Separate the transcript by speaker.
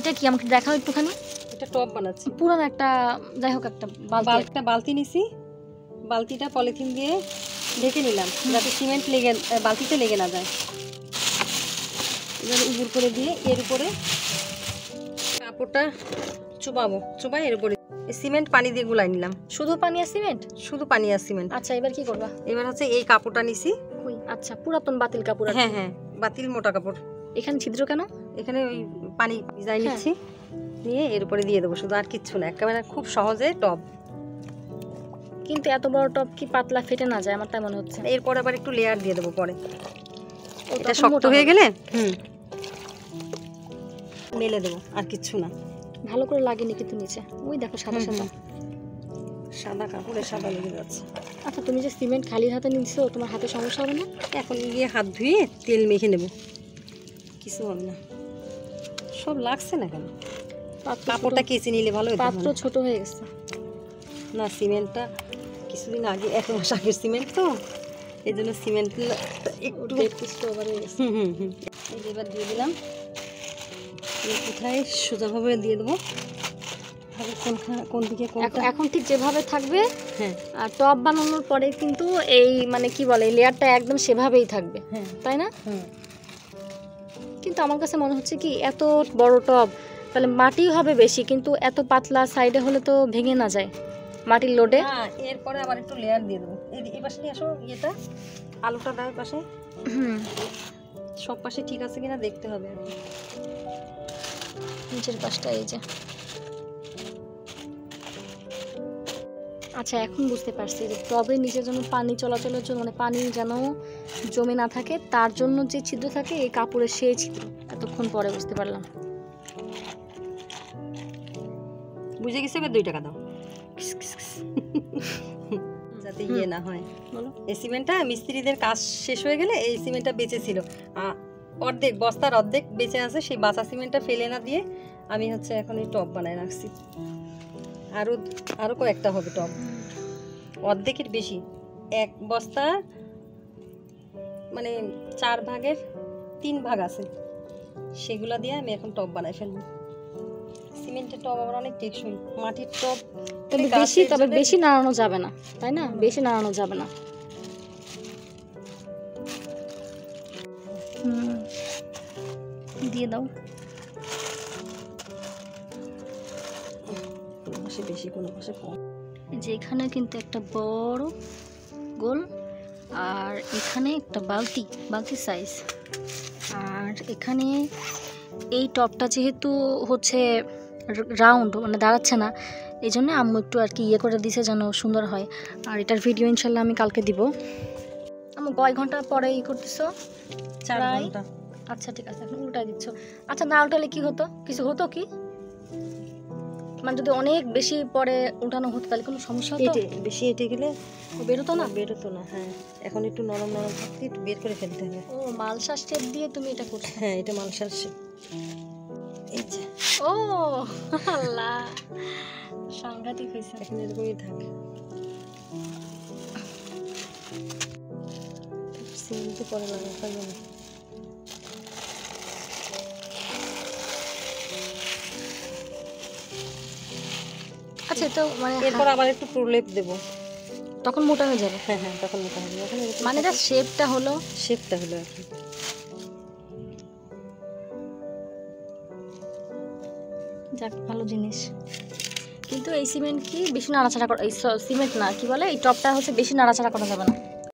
Speaker 1: এটা কি আমাকে দেখাও একটুখানি।
Speaker 2: এটা টপ বানাচ্ছি,
Speaker 1: পুরান একটা, যাই হোক একটা
Speaker 2: বালতি নিছি। বালতিটা পলিথিন দিয়ে ঢেকে নিলাম যাতে সিমেন্ট বালতিতে লেগে না যায়। এবার উপর করে দিয়ে এর উপরে কাপড়টা চুবাই এর উপরে সিমেন্ট পানি দিয়ে গুলাই নিলাম।
Speaker 1: শুধু পানি আর সিমেন্ট?
Speaker 2: শুধু পানি আর সিমেন্ট।
Speaker 1: আচ্ছা, এবার কি করবা?
Speaker 2: এবার হচ্ছে এই কাপড়টা নিছি।
Speaker 1: আচ্ছা, পুরাতন বাতিল কাপড়?
Speaker 2: হ্যাঁ হ্যাঁ, বাতিল মোটা কাপড়।
Speaker 1: এখানে ছিদ্র কেন? এখানে
Speaker 2: ওই পানি ভিজাই নিচ্ছি, নিয়ে এর উপরে দিয়ে দেবো শুধু, আর কিচ্ছু না। একেবারে খুব সহজে টব।
Speaker 1: কিন্তু এত বড় টব কি পাতলা ফেটে না যায়? আমার তাই মনে হচ্ছে।
Speaker 2: এরপর আবার একটু লেয়ার দিয়ে দেবো পরে, এটা শক্ত হয়ে গেলে মেলে দেবো, আর কিচ্ছু না।
Speaker 1: ভালো করে লাগেনি কিন্তু নিচে, ওই দেখো সাদা সাদা
Speaker 2: সাদা কাপড়ে সাদা লেগে যাচ্ছে।
Speaker 1: আচ্ছা, তুমি যে সিমেন্ট খালি হাতে নিচ্ছো, তোমার হাতে সমস্যা হবে না?
Speaker 2: এখন গিয়ে হাত ধুয়ে তেল মেখে নেব, কিছু হবে না। সব লাগছে না কেন? কাপড়টা কেচে নিলে ভালো হতো।
Speaker 1: পাত্র ছোট হয়ে গেছে
Speaker 2: না, সিমেন্টটা কিছুদিন আগে, 1 মাস আগের সিমেন্ট তো, এই জন্য সিমেন্ট একটু
Speaker 1: ওভার হয়ে গেছে।
Speaker 2: এবার দিয়ে দিলাম। কোথায় সোজাভাবে দিয়ে দেবো, কোন দিকে
Speaker 1: এখন ঠিক যেভাবে থাকবে।
Speaker 2: হ্যাঁ,
Speaker 1: আর টব বানানোর পরে কিন্তু এই মানে কি বলে, লেয়ারটা একদম সেভাবেই থাকবে, তাই না? কিন্তু আমার কাছে মনে হচ্ছে কি, এত বড় টব তাহলে মাটি হবে বেশি, কিন্তু এত পাতলা সাইডে হলে তো ভেঙে না যায় মাটির লোডে।
Speaker 2: এরপরে আবার একটু লেয়ার দিয়ে দেবো। এই পাশে নিয়ে আসো, ইয়েটা আলুটা দাও পাশে। সব পাশে ঠিক আছে কিনা দেখতে হবে।
Speaker 1: নিচের পাশটা এই যে। আচ্ছা, এখন বুঝতে পারছি যে টবের নিচের জন্য পানি চলাচলের জন্য, মানে পানি যেন জমে না থাকে, তার জন্য যে ছিদ্র থাকে এই কাপড়ের সেই ছিদ্র। এতক্ষণ পরে বুঝতে পারলাম।
Speaker 2: বুঝে গেছে। এবার 2 টাকা দাও যাতে ইয়ে না হয়। বলো, এই সিমেন্টটা মিস্ত্রিদের কাজ শেষ হয়ে গেলে এই সিমেন্টটা বেঁচে ছিল, অর্ধেক বস্তার অর্ধেক বেঁচে আছে। সেই বাঁচা সিমেন্টটা ফেলে না দিয়ে আমি হচ্ছে এখন এই টব বানায় রাখছি। আরো কয়েকটা হবে টব, অর্ধেকের বেশি। 1 বস্তা মানে 4 ভাগের 3 ভাগ আছে, সেগুলা দিয়ে আমি এখন টব বানাই ফেলবো। সিমেন্টের টব আবার অনেক টেকসই, মাটির টব
Speaker 1: তবে বেশি নাড়ানো যাবে না, তাই না? বেশি নাড়ানো যাবে না। দিয়ে দাও।
Speaker 2: বেশি কোনো পাশে কম।
Speaker 1: যে এখানে কিন্তু একটা বড় গোল, আর এখানে একটা বালতি সাইজ, আর এখানে এই টপটা যেহেতু হচ্ছে রাউন্ড, মানে দাঁড়াচ্ছে না, এই জন্য আম্মু একটু আর কি ইয়ে করে দিছে যেন সুন্দর হয়। আর এটার ভিডিও ইনশাল্লাহ আমি কালকে দিব। আম্মু কয় ঘন্টা পরে ই করতেছো?
Speaker 2: 4 ঘন্টা।
Speaker 1: আচ্ছা ঠিক আছে, এখন উল্টাই দিচ্ছ। আচ্ছা, না উল্টালে কি হতো? কিছু হতো কি? মানে যদি অনেক বেশি পরে উঠানো হতো তাহলে কোনো সমস্যা হতো?
Speaker 2: বেশি এটে গেলে
Speaker 1: বেরোতো না?
Speaker 2: হ্যাঁ, এখন একটু নরম থাকতে একটু বের করে ফেলতে হবে।
Speaker 1: ও, মালসা স্টেপ দিয়ে তুমি এটা করছো?
Speaker 2: হ্যাঁ, এটা মালসার শেপ। এই যে,
Speaker 1: ও আল্লাহ, সাংঘাতিক হয়েছে।
Speaker 2: এখন এরকমই থাকে। সিমেন্ট পরে লাগাতে হবে না।
Speaker 1: আচ্ছা, তো মানে
Speaker 2: এরপর আবার একটু প্রলেপ দেব,
Speaker 1: তখন মোটা হয়ে যাবে।
Speaker 2: হ্যাঁ হ্যাঁ, তখন মোটা হবে। এখন
Speaker 1: মানে যা শেপটা হলো
Speaker 2: আর কি।
Speaker 1: যাক, ভালো জিনিস। কিন্তু এই সিমেন্ট কি বেশি নাড়াচাড়া করা, এই সিমেন্ট না, কি বলে, এই টপটা হচ্ছে বেশি নাড়াচাড়া করা যাবে না।